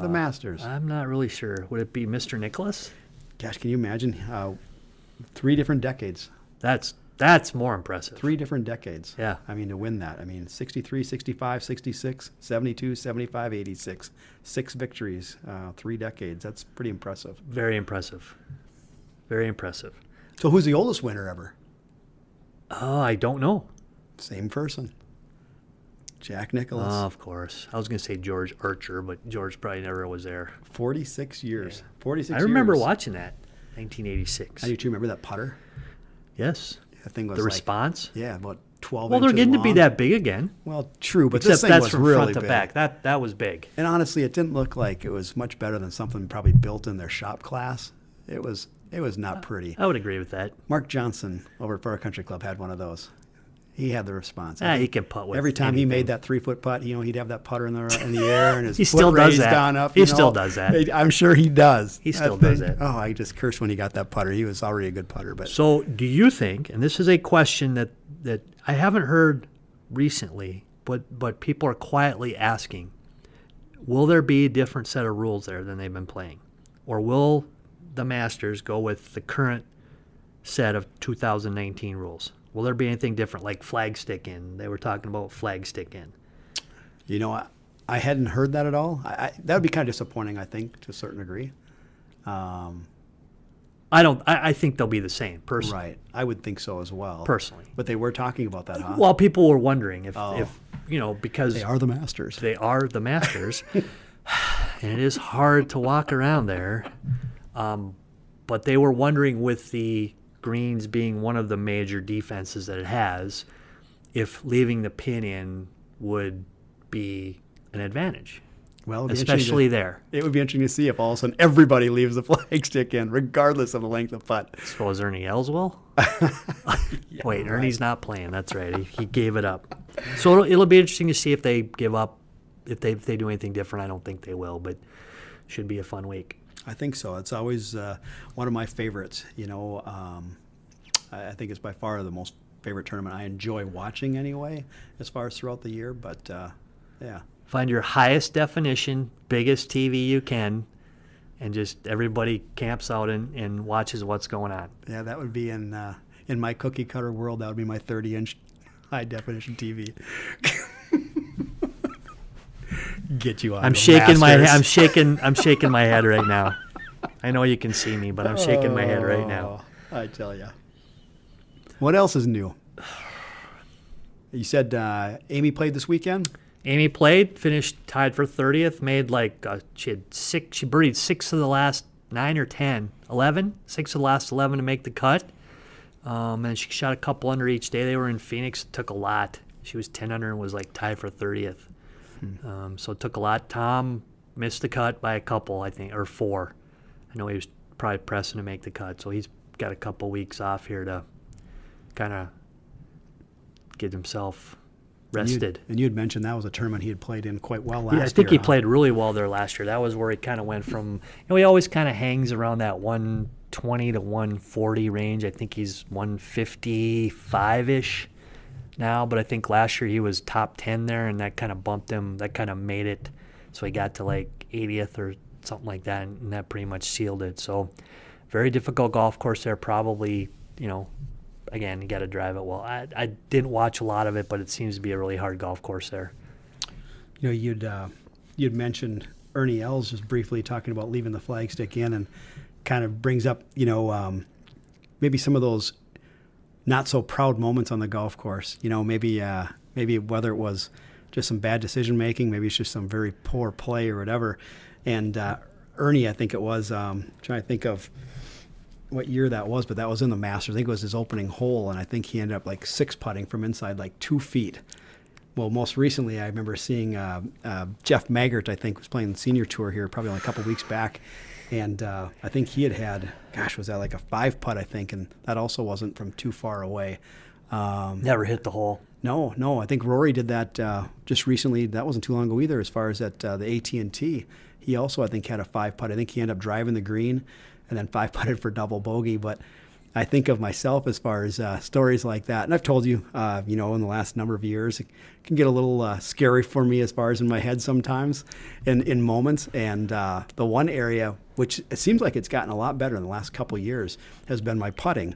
the Masters. I'm not really sure. Would it be Mr. Nicholas? Gosh, can you imagine 3 different decades? That's more impressive. 3 different decades. Yeah. I mean, to win that. 63, 65, 66, 72, 75, 86. 6 victories, 3 decades. That's pretty impressive. Very impressive. Very impressive. So who's the oldest winner ever? Oh, I don't know. Same person. Jack Nicklaus. Oh, of course. I was going to say George Archer, but George probably never was there. 46 years. Yeah. 46 years. I remember watching that, 1986. I do too. Remember that putter? Yes. That thing was the response? Yeah, about 12 Well, inches they're getting long. to be that big again. Well, true, but Except this thing that's was from really front to big. back. That was big. And honestly, it didn't look like it was much better than something probably built in their shop class. It was not pretty. I would agree with that. Mark Johnson over at Fargo Country Club had one of those. He had the response. He can putt with every time anything. he made that 3-foot putt, he'd have that putter in the air and his He foot still does raised that. down up. He still does that. I'm sure he does. He still does that. Oh, I just cursed when he got that putter. He was already a good putter. But So do you think, and this is a question that I haven't heard recently, but people are quietly asking, will there be a different set of rules there than they've been playing? Or will the Masters go with the current set of 2019 rules? Will there be anything different, like flag stick in? They were talking about flag stick in. I hadn't heard that at all. That would be kind of disappointing, I think, to a certain degree. I think they'll be the same, personally. Right. I would think so as well. Personally. But they were talking about that, huh? Well, people were wondering if because they are the Masters. They are the Masters. And it is hard to walk around there. But they were wondering, with the greens being one of the major defenses that it has, if leaving the pin in would be an advantage. Well, it'd be especially there. It would be interesting to see if all of a sudden everybody leaves the flag stick in, regardless of the length of putt. Suppose Ernie Els will? Wait, right. Ernie's not playing. That's right. He gave it up. So it'll be interesting to see if they give up, if they do anything different. I don't think they will, but should be a fun week. I think so. It's always one of my favorites. I think it's by far the most favorite tournament I enjoy watching anyway, as far as throughout the year. But yeah. Find your highest definition, biggest TV you can, and just everybody camps out and watches what's going on. Yeah, that would be in my cookie cutter world. That would be my 30-inch high definition TV. Get you on. I'm shaking my head right now. I know you can see me, but I'm shaking my head right now. I tell you. What else is new? You said Amy played this weekend? Amy played, finished tied for 30th, made she birdied 6 of the last 9 or 10, 11, 6 of the last 11 to make the cut. And she shot a couple under each day. They were in Phoenix. It took a lot. She was 10 under and was tied for 30th. So it took a lot. Tom missed the cut by a couple, I think, or 4. I know he was probably pressing to make the cut, so he's got a couple weeks off here to kind of get himself rested. And you had mentioned that was a tournament he had played in quite well last year. Yeah, I think he played really well there last year. That was where he kind of went from, he always kind of hangs around that 120 to 140 range. I think he's 155-ish now, but I think last year he was top 10 there, and that kind of bumped him. That kind of made it so he got to 80th or something like that, and that pretty much sealed it. So very difficult golf course there, probably, again, you got to drive it well. I didn't watch a lot of it, but it seems to be a really hard golf course there. You'd mentioned Ernie Els just briefly talking about leaving the flagstick in, and kind of brings up, maybe some of those not so proud moments on the golf course. Maybe whether it was just some bad decision making, maybe it's just some very poor play or whatever. And Ernie, I think it was, trying to think of what year that was, but that was in the Masters. I think it was his opening hole, and I think he ended up 6-putting from inside 2 feet. Well, most recently, I remember seeing Jeff Maggart, I think, was playing the senior tour here probably only a couple weeks back, and I think he had, was that a 5-putt, I think, and that also wasn't from too far away. Never hit the hole. No, I think Rory did that just recently. That wasn't too long ago either, as far as at the AT&T. He also, I think, had a 5-putt. I think he ended up driving the green and then 5-putted for double bogey. But I think of myself as far as stories like that. And I've told you, in the last number of years, it can get a little scary for me as far as in my head sometimes in moments. And the one area, which it seems like it's gotten a lot better in the last couple of years, has been my putting.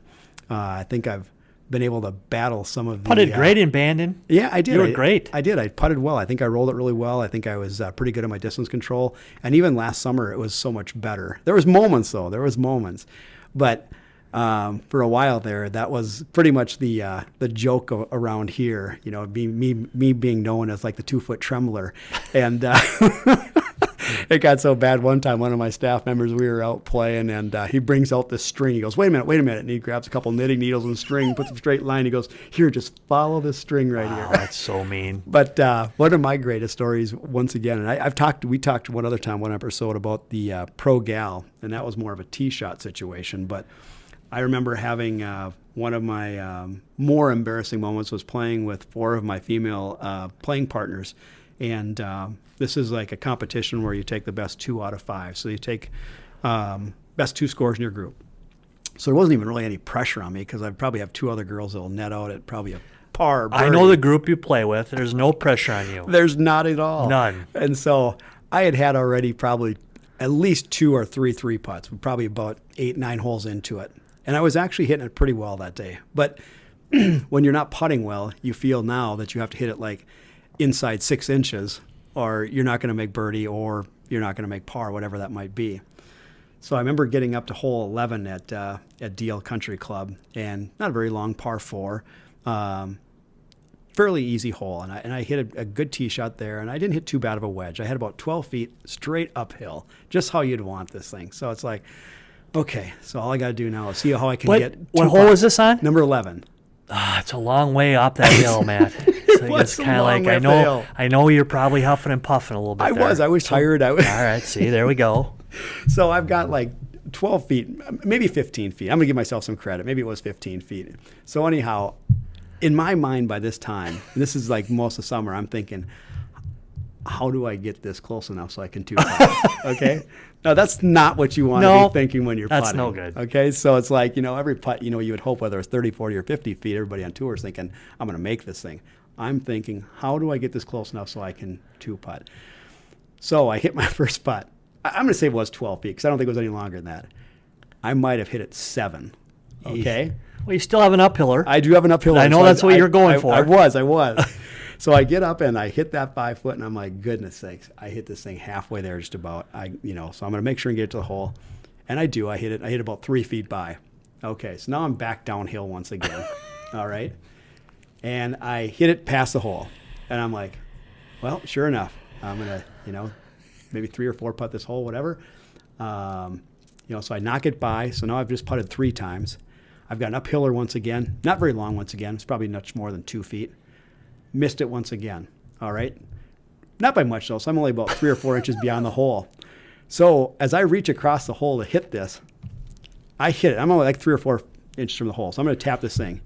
I think I've been able to battle some of the... Putted great in Bandon. Yeah, I did. You were great. I did. I putted well. I think I rolled it really well. I think I was pretty good at my distance control. And even last summer, it was so much better. There was moments, though. But for a while there, that was pretty much the joke around here, me being known as the 2-foot trembler. And it got so bad one time, one of my staff members, we were out playing, and he brings out this string. He goes, wait a minute. And he grabs a couple knitting needles and string, puts them straight in line. He goes, here, just follow this string right here. That's so mean. But one of my greatest stories, once again, and we talked one other time, one episode, about the pro gal, and that was more of a tee shot situation. But I remember having one of my more embarrassing moments was playing with 4 of my female playing partners. And this is a competition where you take the best 2 out of 5. So you take best 2 scores in your group. So there wasn't even really any pressure on me because I probably have 2 other girls that will net out at probably a par. Birdie. I know the group you play with. There's no pressure on you. There's not at all. None. And so I had already probably at least 2 or 3 putts, probably about 8, 9 holes into it. And I was actually hitting it pretty well that day. But when you're not putting well, you feel now that you have to hit it inside 6 inches, or you're not going to make birdie, or you're not going to make par, whatever that might be. So I remember getting up to hole 11 at DL Country Club, and not a very long par 4, fairly easy hole, and I hit a good tee shot there, and I didn't hit too bad of a wedge. I had about 12 feet straight uphill, just how you'd want this thing. So it's okay, so all I got to do now is see how I can get. What hole is this on? Number 11. It's a long way up that hill, Matt. It's kind of I know you're probably huffing and puffing a little bit. I was tired. All right, see, there we go. So I've got 12 feet, maybe 15 feet. I'm going to give myself some credit. Maybe it was 15 feet. So anyhow, in my mind by this time, and this is most of summer, I'm thinking, how do I get this close enough so I can two-putt? Okay? Now, that's not what you want to No, be thinking when you're putting. that's no good. Okay? So it's like, every putt, you would hope whether it's 30, 40, or 50 feet, everybody on tour is thinking, I'm going to make this thing. I'm thinking, how do I get this close enough so I can two-putt? So I hit my first putt. I'm going to say it was 12 feet because I don't think it was any longer than that. I might have hit it 7. Okay? Well, you still have an uphiller. I do have an uphill. I know that's what you're going for. I was. So I get up and I hit that 5 foot, and I'm like, goodness sakes, I hit this thing halfway there just about. So I'm going to make sure and get it to the hole. And I do. I hit it. I hit about 3 feet by. Okay, so now I'm back downhill once again. All right. And I hit it past the hole. And I'm like, well, sure enough, I'm going to, maybe 3 or 4 putt this hole, whatever. So I knock it by. So now I've just putted 3 times. I've got an uphiller once again. Not very long once again. It's probably much more than 2 feet. Missed it once again. All right. Not by much though. So I'm only about 3 or 4 inches beyond the hole. So as I reach across the hole to hit this, I hit it. I'm only like 3 or 4 inches from the hole. So I'm going to tap this thing.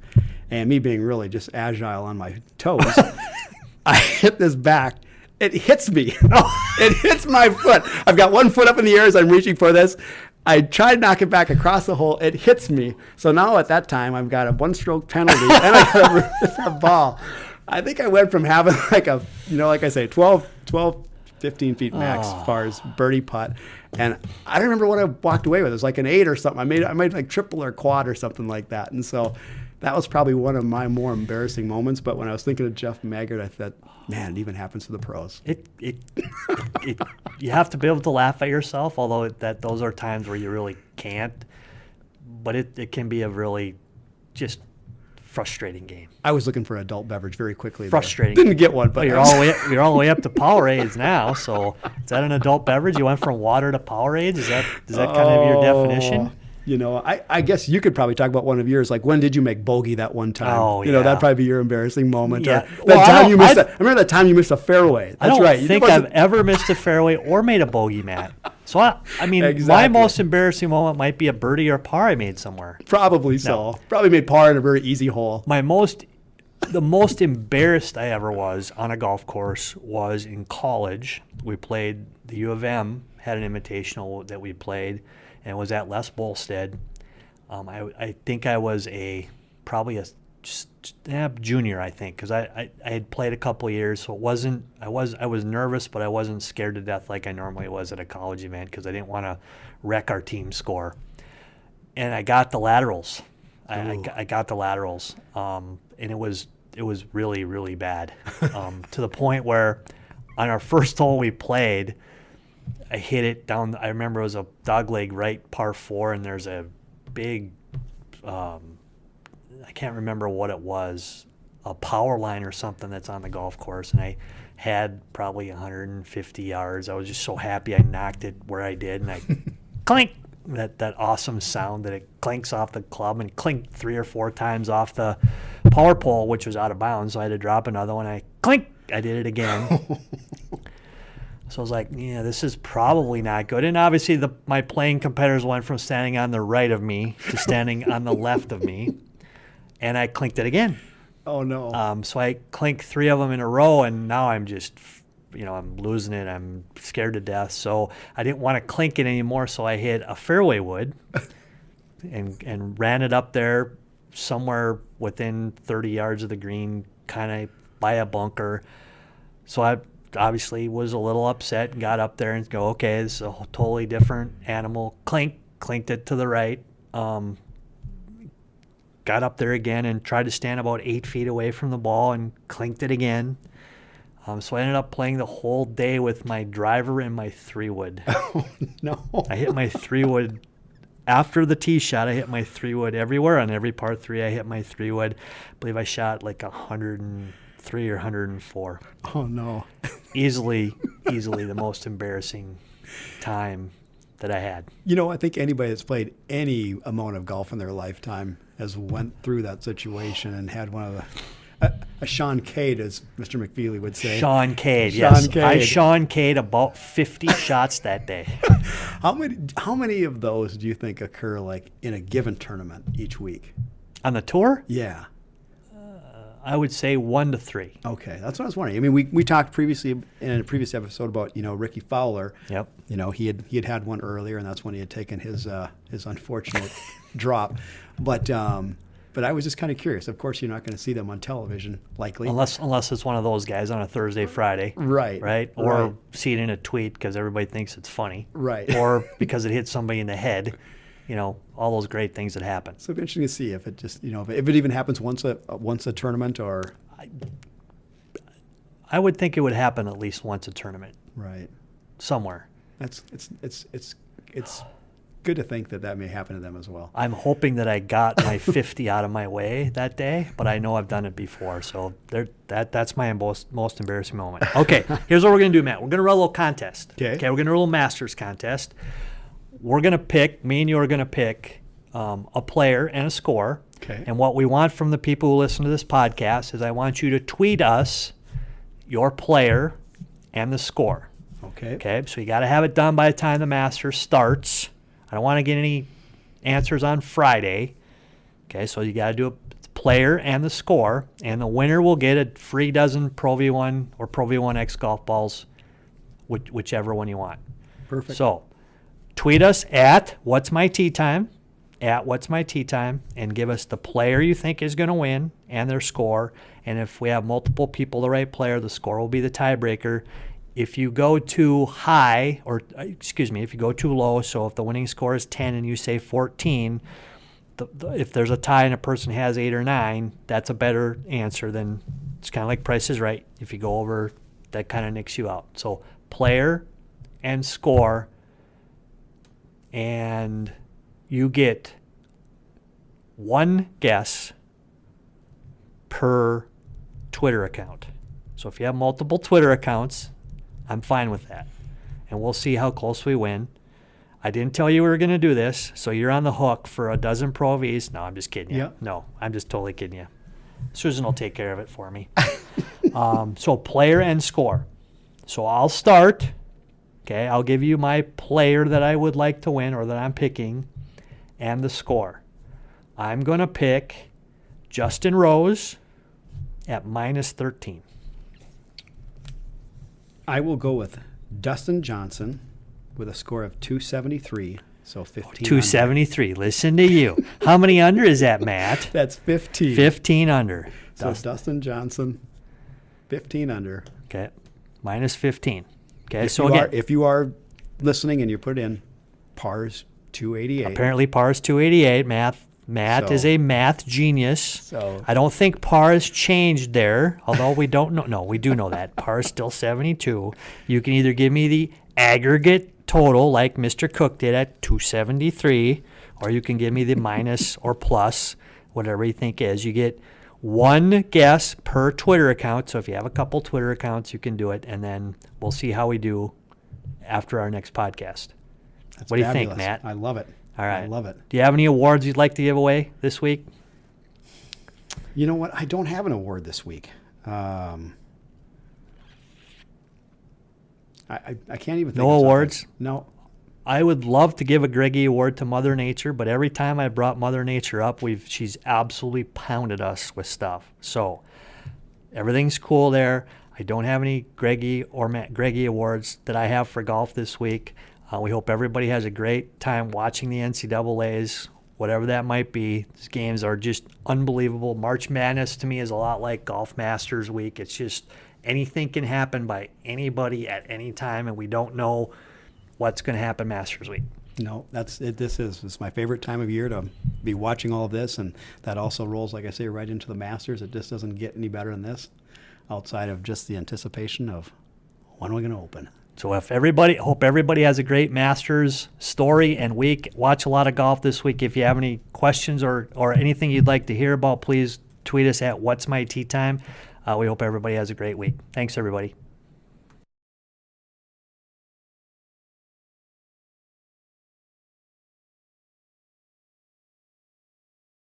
And me being really just agile on my toes, I hit this back. It hits me. It hits my foot. I've got 1 foot up in the air as I'm reaching for this. I try to knock it back across the hole. It hits me. So now at that time, I've got a 1-stroke penalty, and I got to release that ball. I think I went from having like I say, 12, 15 feet max as far as birdie putt. And I don't remember what I walked away with. It was like an 8 or something. I made like triple or quad or something like that. And so that was probably one of my more embarrassing moments. But when I was thinking of Jeff Maggard, I thought, man, it even happens to the pros. You have to be able to laugh at yourself, although those are times where you really can't. But it can be a really just frustrating game. I was looking for an adult beverage very quickly. Frustrating. Didn't get one, but you're all the way up to Powerades now. So is that an adult beverage? You went from water to Powerades? Is that kind of your definition? I guess you could probably talk about one of yours. Like, when did you make bogey that one time? Oh, yeah. That'd probably be your embarrassing moment. Yeah. I remember that time you missed a fairway. That's I don't right. think I've ever missed a fairway or made a bogey, Matt. So, Exactly. My most embarrassing moment might be a birdie or par I made somewhere. Probably so. No. Probably made par in a very easy hole. The most embarrassed I ever was on a golf course was in college. We played, the U of M had an invitational that we played, and it was at Les Bolstead. I think I was probably a junior, I think, because I had played a couple of years, so I was nervous, but I wasn't scared to death like I normally was at a college event because I didn't want to wreck our team score. And I got the laterals. I got the laterals, and it was really, really bad, to the point where on our first hole we played, I hit it down. I remember it was a dogleg right par 4, and there's a big, I can't remember what it was, a power line or something that's on the golf course, and I had probably 150 yards. I was just so happy I knocked it where I did, and I clink, that awesome sound that it clinks off the club, and clinked 3 or 4 times off the power pole, which was out of bounds, so I had to drop another one. I clink, I did it again. So I was like, yeah, this is probably not good. And obviously my playing competitors went from standing on the right of me to standing on the left of me. And I clinked it again. Oh, no. So I clinked 3 of them in a row, and now I'm just, I'm losing it. I'm scared to death. So I didn't want to clink it anymore, so I hit a fairway wood and ran it up there somewhere within 30 yards of the green, kind of by a bunker. So I obviously was a little upset and got up there and go, okay, this is a totally different animal. Clinked it to the right. Got up there again and tried to stand about 8 feet away from the ball and clinked it again. So I ended up playing the whole day with my driver and my 3-wood. Oh, no. I hit my 3-wood after the tee shot. I hit my 3-wood everywhere. On every par 3, I hit my 3-wood. I believe I shot like 103 or 104. Oh, no. Easily the most embarrassing time that I had. I think anybody that's played any amount of golf in their lifetime has went through that situation and had one of a Sean Cade, as Mr. McFeely would say. Sean Cade, yes. Cade. I Sean Cade about 50 shots that day. How many of those do you think occur like in a given tournament each week? On the tour? Yeah. I would say 1 to 3. Okay, that's what I was wondering. I mean, we talked previously in a previous episode about Ricky Fowler. Yep. He had one earlier, and that's when he had taken his unfortunate drop. But I was just kind of curious. Of course, you're not going to see them on television, likely, Unless it's one of those guys on a Thursday, Friday. Right. Or see it in a tweet because everybody thinks it's funny. Right. Or because it hits somebody in the head. All those great things that happen. So it'd be interesting to see if it just if it even happens once a tournament or. I would think it would happen at least once a tournament. Right. Somewhere. It's good to think that may happen to them as well. I'm hoping that I got my 50 out of my way that day, but I know I've done it before, so that's my most embarrassing moment. Okay, here's what we're going to do, Matt. We're going to run a little contest. Okay. We're going to run a little Masters contest. We're going to pick, me and you are going to pick a player and a score. Okay. And what we want from the people who listen to this podcast is I want you to tweet us your player and the score. Okay. Okay, so you got to have it done by the time the Masters starts. I don't want to get any answers on Friday. Okay, so you got to do a player and the score, and the winner will get a free dozen Pro V1 or Pro V1X golf balls, whichever one you want. Perfect. So tweet us at What's My Tee Time, and give us the player you think is going to win and their score. And if we have multiple people the right player, the score will be the tiebreaker. If you go too high, if you go too low, so if the winning score is 10 and you say 14, if there's a tie and a person has 8 or 9, that's a better answer than, it's kind of like Price is Right. If you go over, that kind of nicks you out. So player and score, and you get one guess per Twitter account. So if you have multiple Twitter accounts, I'm fine with that. And we'll see how close we win. I didn't tell you we were going to do this, so you're on the hook for a dozen Pro Vs. No, I'm just kidding you. Yeah. No, I'm just totally kidding you. Susan will take care of it for me. So player and score. So I'll start. Okay, I'll give you my player that I would like to win or that I'm picking and the score. I'm going to pick Justin Rose at -13. I will go with Dustin Johnson with a score of 273, so 15. 273. Listen to you. How many under is that, Matt? That's 15. 15 under. So Dustin Johnson, 15 under. Okay, -15. Okay, If you are listening and you put in pars 288. Apparently pars 288. Matt is a math genius. So I don't think par has changed there, although we don't know. No, we do know that. Par is still 72. You can either give me the aggregate total like Mr. Cook did at 273, or you can give me the minus or plus, whatever you think is. You get one guess per Twitter account. So if you have a couple Twitter accounts, you can do it, and then we'll see how we do after our next podcast. That's what do you fabulous. think, Matt? I love it. All right. I love it. Do you have any awards you'd like to give away this week? You know what? I don't have an award this week. I can't even think No of awards? something. No. I would love to give a Greggie Award to Mother Nature, but every time I brought Mother Nature up, she's absolutely pounded us with stuff. So everything's cool there. I don't have any Greggie Awards that I have for golf this week. We hope everybody has a great time watching the NCAAs, whatever that might be. These games are just unbelievable. March Madness to me is a lot like Golf Masters Week. It's just anything can happen by anybody at any time, and we don't know what's going to happen Masters Week. No, that's it. This is my favorite time of year to be watching all of this, and that also rolls, like I say, right into the Masters. It just doesn't get any better than this, outside of just the anticipation of when we're going to open. So hope everybody has a great Masters story and week. Watch a lot of golf this week. If you have any questions or anything you'd like to hear about, please tweet us at What's My Tee Time. We hope everybody has a great week. Thanks, everybody.